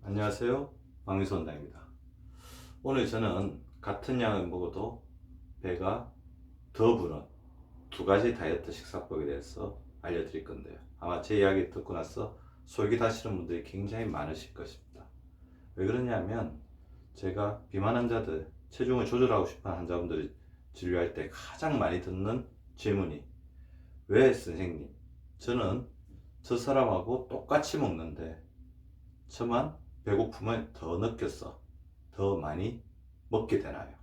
안녕하세요. 박미수 원장입니다. 오늘 저는 같은 양을 먹어도 배가 더 부른 두 가지 다이어트 식사법에 대해서 알려드릴 건데요. 아마 제 이야기 듣고 나서 솔깃하시는 분들이 굉장히 많으실 것입니다. 왜 그러냐면 제가 비만 환자들, 체중을 조절하고 싶은 환자분들을 진료할 때 가장 많이 듣는 질문이, 왜 선생님, 저는 저 사람하고 똑같이 먹는데 저만 배고픔을 더 느껴서 더 많이 먹게 되나요?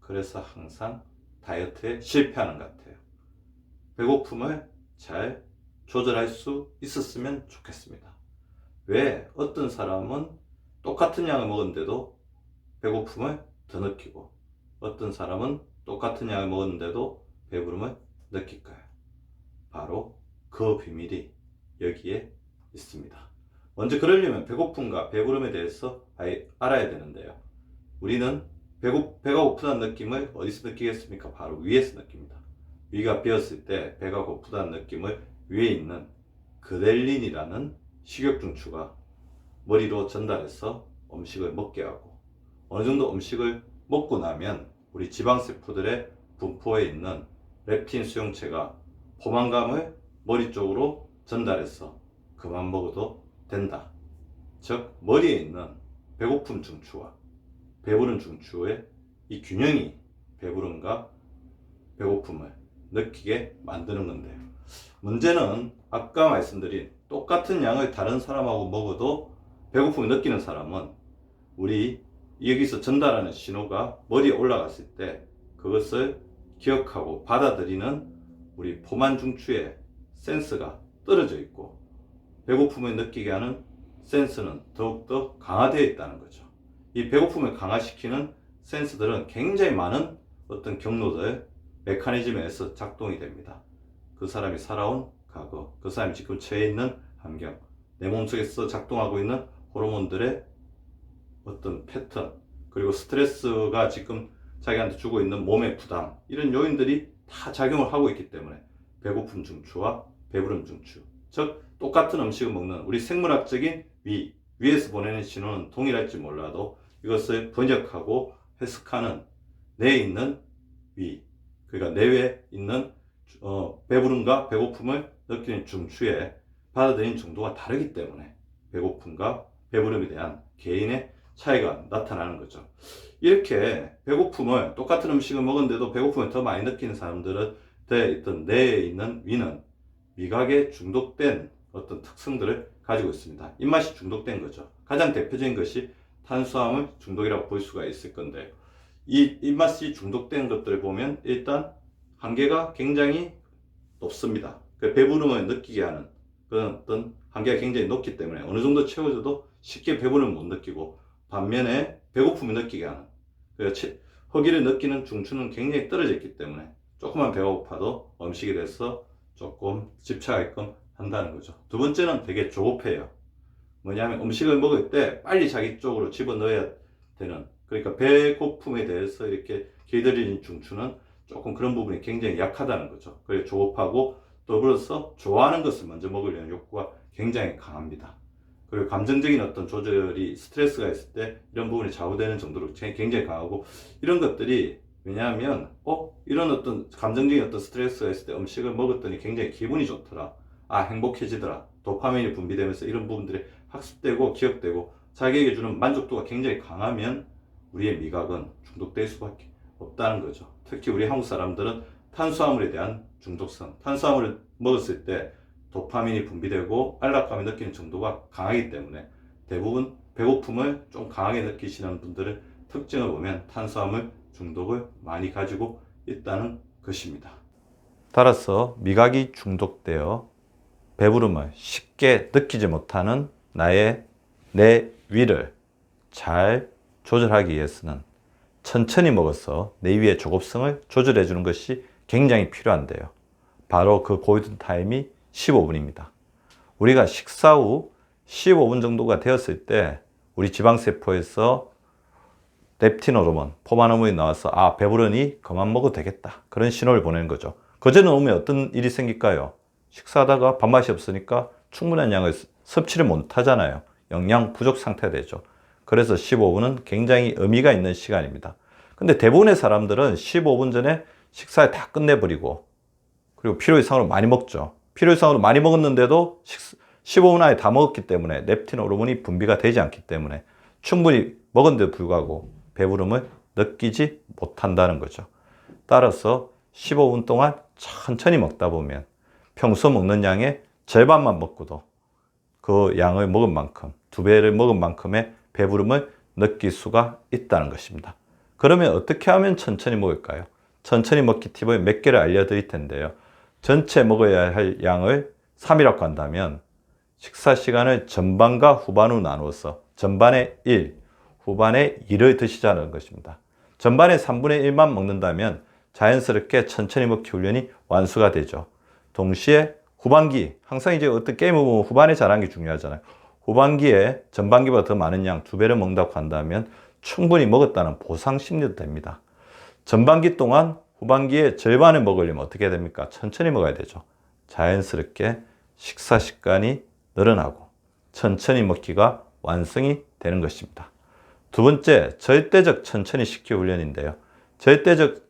그래서 항상 다이어트에 실패하는 것 같아요. 배고픔을 잘 조절할 수 있었으면 좋겠습니다. 왜 어떤 사람은 똑같은 양을 먹었는데도 배고픔을 더 느끼고 어떤 사람은 똑같은 양을 먹었는데도 배부름을 느낄까요? 바로 그 비밀이 여기에 있습니다. 먼저 그러려면 배고픔과 배부름에 대해서 알아야 되는데요. 우리는 배가 고프다는 느낌을 어디서 느끼겠습니까? 바로 위에서 느낍니다. 위가 비었을 때 배가 고프다는 느낌을 위에 있는 그렐린이라는 식욕중추가 머리로 전달해서 음식을 먹게 하고, 어느 정도 음식을 먹고 나면 우리 지방세포들의 분포에 있는 렙틴 수용체가 포만감을 머리 쪽으로 전달해서 그만 먹어도 된다. 즉 머리에 있는 배고픔 중추와 배부른 중추의 이 균형이 배부름과 배고픔을 느끼게 만드는 건데요. 문제는 아까 말씀드린 똑같은 양을 다른 사람하고 먹어도 배고픔을 느끼는 사람은 우리 여기서 전달하는 신호가 머리에 올라갔을 때 그것을 기억하고 받아들이는 우리 포만 중추의 센서가 떨어져 있고, 배고픔을 느끼게 하는 센서는 더욱더 강화되어 있다는 거죠. 이 배고픔을 강화시키는 센서들은 굉장히 많은 어떤 경로들, 메커니즘에서 작동이 됩니다. 그 사람이 살아온 과거, 그 사람이 지금 처해 있는 환경, 내 몸속에서 작동하고 있는 호르몬들의 어떤 패턴, 그리고 스트레스가 지금 자기한테 주고 있는 몸의 부담, 이런 요인들이 다 작용을 하고 있기 때문에 배고픔 중추와 배부름 중추, 즉 똑같은 음식을 먹는 우리 생물학적인 위에서 보내는 신호는 동일할지 몰라도 이것을 번역하고 해석하는 내에 있는 위, 그러니까 내외에 있는 배부름과 배고픔을 느끼는 중추의 받아들이는 정도가 다르기 때문에 배고픔과 배부름에 대한 개인의 차이가 나타나는 거죠. 이렇게 배고픔을, 똑같은 음식을 먹었는데도 배고픔을 더 많이 느끼는 사람들의 어떤 내에 있는 위는 미각에 중독된 어떤 특성들을 가지고 있습니다. 입맛이 중독된 거죠. 가장 대표적인 것이 탄수화물 중독이라고 볼 수가 있을 건데, 이 입맛이 중독된 것들을 보면 일단 한계가 굉장히 높습니다. 배부름을 느끼게 하는 그런 어떤 한계가 굉장히 높기 때문에 어느 정도 채워져도 쉽게 배부름을 못 느끼고, 반면에 배고픔을 느끼게 하는, 허기를 느끼는 중추는 굉장히 떨어져 있기 때문에 조금만 배가 고파도 음식에 대해서 조금 집착하게끔 한다는 거죠. 두 번째는 되게 조급해요. 뭐냐면 음식을 먹을 때 빨리 자기 쪽으로 집어넣어야 되는, 그러니까 배고픔에 대해서 이렇게 길들이는 중추는 조금 그런 부분이 굉장히 약하다는 거죠. 그래서 조급하고, 더불어서 좋아하는 것을 먼저 먹으려는 욕구가 굉장히 강합니다. 그리고 감정적인 어떤 조절이, 스트레스가 있을 때 이런 부분이 좌우되는 정도로 굉장히 강하고, 이런 것들이 왜냐하면 이런 어떤 감정적인 어떤 스트레스가 있을 때 음식을 먹었더니 굉장히 기분이 좋더라, 행복해지더라, 도파민이 분비되면서 이런 부분들이 학습되고 기억되고 자기에게 주는 만족도가 굉장히 강하면 우리의 미각은 중독될 수밖에 없다는 거죠. 특히 우리 한국 사람들은 탄수화물에 대한 중독성, 탄수화물을 먹었을 때 도파민이 분비되고 안락감을 느끼는 정도가 강하기 때문에 대부분 배고픔을 좀 강하게 느끼시는 분들의 특징을 보면 탄수화물 중독을 많이 가지고 있다는 것입니다. 따라서 미각이 중독되어 배부름을 쉽게 느끼지 못하는 내 위를 잘 조절하기 위해서는 천천히 먹어서 내 위의 조급성을 조절해 주는 것이 굉장히 필요한데요. 바로 그 골든 타임이 15분입니다. 우리가 식사 후 15분 정도가 되었을 때 우리 지방세포에서 렙틴 호르몬, 포만 호르몬이 나와서 배부르니 그만 먹어도 되겠다, 그런 신호를 보내는 거죠. 그전에 오면 어떤 일이 생길까요? 식사하다가 밥맛이 없으니까 충분한 양을 섭취를 못 하잖아요. 영양 부족 상태가 되죠. 그래서 15분은 굉장히 의미가 있는 시간입니다. 근데 대부분의 사람들은 15분 전에 식사를 다 끝내버리고 그리고 필요 이상으로 많이 먹죠. 필요 이상으로 많이 먹었는데도 15분 안에 다 먹었기 때문에 렙틴 호르몬이 분비가 되지 않기 때문에 충분히 먹은데도 불구하고 배부름을 느끼지 못한다는 거죠. 따라서 15분 동안 천천히 먹다 보면 평소 먹는 양의 절반만 먹고도 그 양을 먹은 만큼, 2배를 먹은 만큼의 배부름을 느낄 수가 있다는 것입니다. 그러면 어떻게 하면 천천히 먹을까요? 천천히 먹기 팁을 몇 개를 알려드릴 텐데요. 전체 먹어야 할 양을 3이라고 한다면 식사 시간을 전반과 후반으로 나누어서 전반에 1, 후반에 2를 드시자는 것입니다. 전반에 3분의 1만 먹는다면 자연스럽게 천천히 먹기 훈련이 완수가 되죠. 동시에 후반기, 항상 이제 어떤 게임을 보면 후반에 잘하는 게 중요하잖아요. 후반기에 전반기보다 더 많은 양 2배를 먹는다고 한다면 충분히 먹었다는 보상 심리도 됩니다. 전반기 동안 후반기에 절반을 먹으려면 어떻게 됩니까? 천천히 먹어야 되죠. 자연스럽게 식사 습관이 늘어나고 천천히 먹기가 완성이 되는 것입니다. 두 번째, 절대적 천천히 식기 훈련인데요. 절대적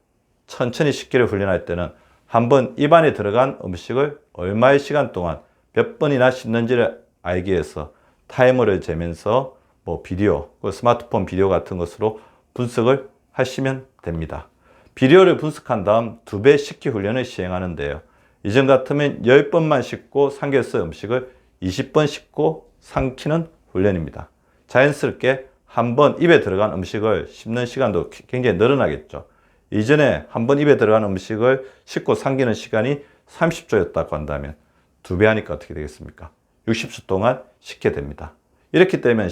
천천히 식기를 훈련할 때는 한번 입안에 들어간 음식을 얼마의 시간 동안 몇 번이나 씹는지를 알기 위해서 타이머를 재면서 비디오, 스마트폰 비디오 같은 것으로 분석을 하시면 됩니다. 비디오를 분석한 다음 2배 식기 훈련을 시행하는데요. 이전 같으면 10번만 씹고 삼켰을 음식을 20번 씹고 삼키는 훈련입니다. 자연스럽게 한번 입에 들어간 음식을 씹는 시간도 굉장히 늘어나겠죠. 이전에 한번 입에 들어간 음식을 씹고 삼키는 시간이 30초였다고 한다면 2배 하니까 어떻게 되겠습니까? 60초 동안 씹게 됩니다. 이렇게 되면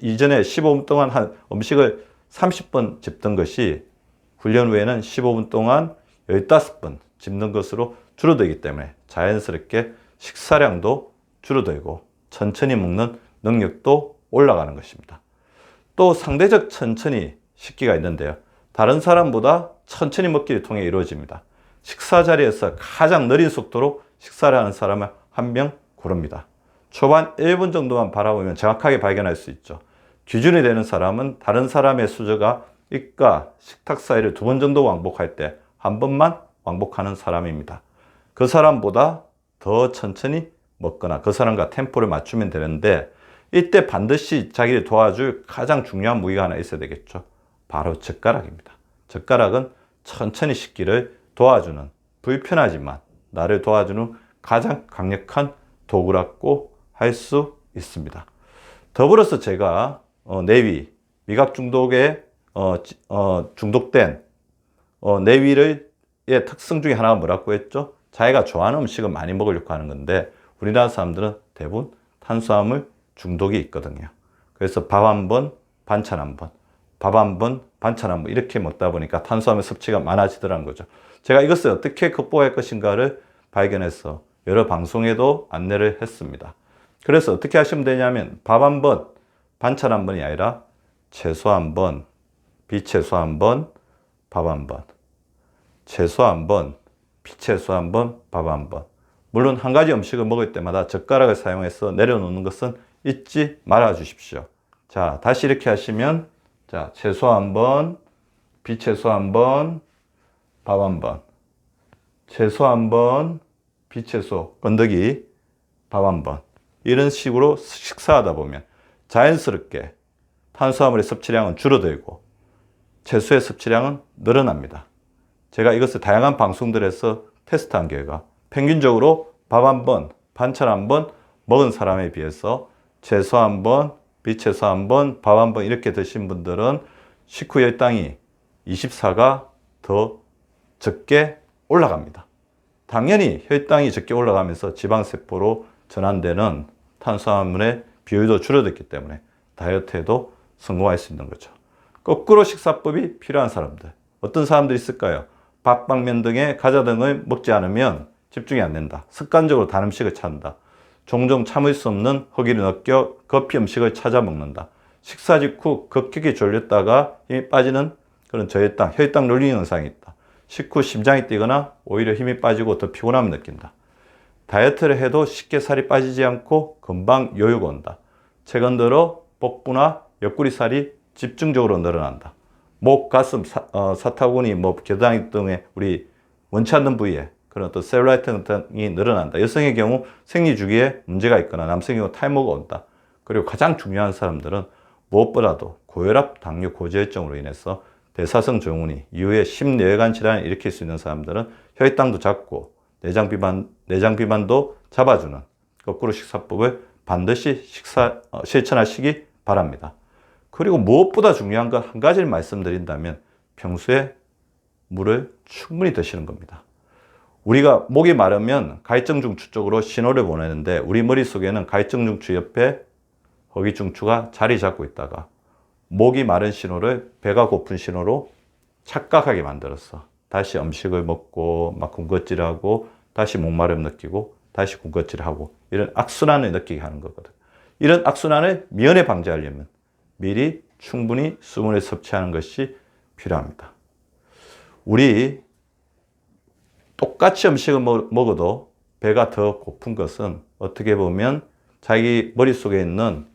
이전에 15분 동안 한 음식을 30번 씹던 것이 훈련 후에는 15분 동안 15번 씹는 것으로 줄어들기 때문에 자연스럽게 식사량도 줄어들고 천천히 먹는 능력도 올라가는 것입니다. 또 상대적 천천히 식기가 있는데요. 다른 사람보다 천천히 먹기를 통해 이루어집니다. 식사 자리에서 가장 느린 속도로 식사를 하는 사람을 한 명 고릅니다. 초반 1분 정도만 바라보면 정확하게 발견할 수 있죠. 기준이 되는 사람은 다른 사람의 수저가 입과 식탁 사이를 2번 정도 왕복할 때 한 번만 왕복하는 사람입니다. 그 사람보다 더 천천히 먹거나 그 사람과 템포를 맞추면 되는데 이때 반드시 자기를 도와줄 가장 중요한 무기가 하나 있어야 되겠죠. 바로 젓가락입니다. 젓가락은 천천히 식기를 도와주는, 불편하지만 나를 도와주는 가장 강력한 도구라고 할 수 있습니다. 더불어서 제가 내위, 미각 중독에 중독된 내위의 특성 중에 하나가 뭐라고 했죠? 자기가 좋아하는 음식을 많이 먹으려고 하는 건데 우리나라 사람들은 대부분 탄수화물 중독이 있거든요. 그래서 밥 한 번, 반찬 한 번, 밥 한 번, 반찬 한 번 이렇게 먹다 보니까 탄수화물 섭취가 많아지더라는 거죠. 제가 이것을 어떻게 극복할 것인가를 발견해서 여러 방송에도 안내를 했습니다. 그래서 어떻게 하시면 되냐면 밥 한 번, 반찬 한 번이 아니라 채소 한 번, 비채소 한 번, 밥 한 번, 채소 한 번, 비채소 한 번, 밥 한 번. 물론 한 가지 음식을 먹을 때마다 젓가락을 사용해서 내려놓는 것은 잊지 말아 주십시오. 자, 다시 이렇게 하시면 자, 채소 한 번, 비채소 한 번, 밥 한 번, 채소 한 번, 비채소, 건더기, 밥 한 번. 이런 식으로 식사하다 보면 자연스럽게 탄수화물의 섭취량은 줄어들고 채소의 섭취량은 늘어납니다. 제가 이것을 다양한 방송들에서 테스트한 결과 평균적으로 밥 한 번, 반찬 한 번 먹은 사람에 비해서 채소 한 번, 비채소 한 번, 밥 한 번 이렇게 드신 분들은 식후 혈당이 24가 더 적게 올라갑니다. 당연히 혈당이 적게 올라가면서 지방세포로 전환되는 탄수화물의 비율도 줄어들기 때문에 다이어트에도 성공할 수 있는 거죠. 거꾸로 식사법이 필요한 사람들. 어떤 사람들이 있을까요? 밥, 빵면 등의 과자 등을 먹지 않으면 집중이 안 된다. 습관적으로 단 음식을 찾는다. 종종 참을 수 없는 허기를 느껴 커피 음식을 찾아 먹는다. 식사 직후 급격히 졸렸다가 힘이 빠지는 그런 저혈당, 혈당 롤링 현상이 있다. 식후 심장이 뛰거나 오히려 힘이 빠지고 더 피곤함을 느낀다. 다이어트를 해도 쉽게 살이 빠지지 않고 금방 여유가 온다. 최근 들어 복부나 옆구리살이 집중적으로 늘어난다. 목, 가슴, 사타구니, 겨드랑이 등의 우리 원치 않는 부위에 그런 또 셀룰라이트 등이 늘어난다. 여성의 경우 생리 주기에 문제가 있거나 남성의 경우 탈모가 온다. 그리고 가장 중요한 사람들은 무엇보다도 고혈압, 당뇨, 고지혈증으로 인해서 대사성 증후군 이후에 심뇌혈관 질환을 일으킬 수 있는 사람들은 혈당도 잡고 내장 비만도 잡아주는 거꾸로 식사법을 반드시 실천하시기 바랍니다. 그리고 무엇보다 중요한 건 한 가지를 말씀드린다면 평소에 물을 충분히 드시는 겁니다. 우리가 목이 마르면 갈증중추 쪽으로 신호를 보내는데 우리 머릿속에는 갈증중추 옆에 허기중추가 자리 잡고 있다가 목이 마른 신호를 배가 고픈 신호로 착각하게 만들었어. 다시 음식을 먹고 막 군것질하고 다시 목마름 느끼고 다시 군것질하고 이런 악순환을 느끼게 하는 거거든. 이런 악순환을 미연에 방지하려면 미리 충분히 수분을 섭취하는 것이 필요합니다. 우리 똑같이 음식을 먹어도 배가 더 고픈 것은 어떻게 보면 자기 머릿속에 있는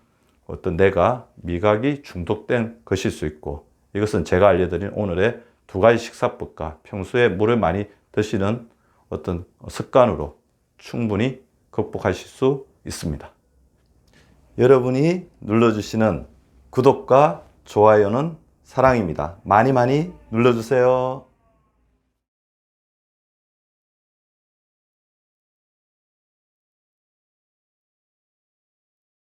어떤 내가 미각이 중독된 것일 수 있고 이것은 제가 알려드린 오늘의 두 가지 식사법과 평소에 물을 많이 드시는 어떤 습관으로 충분히 극복하실 수 있습니다. 여러분이 눌러주시는 구독과 좋아요는 사랑입니다. 많이 많이 눌러주세요.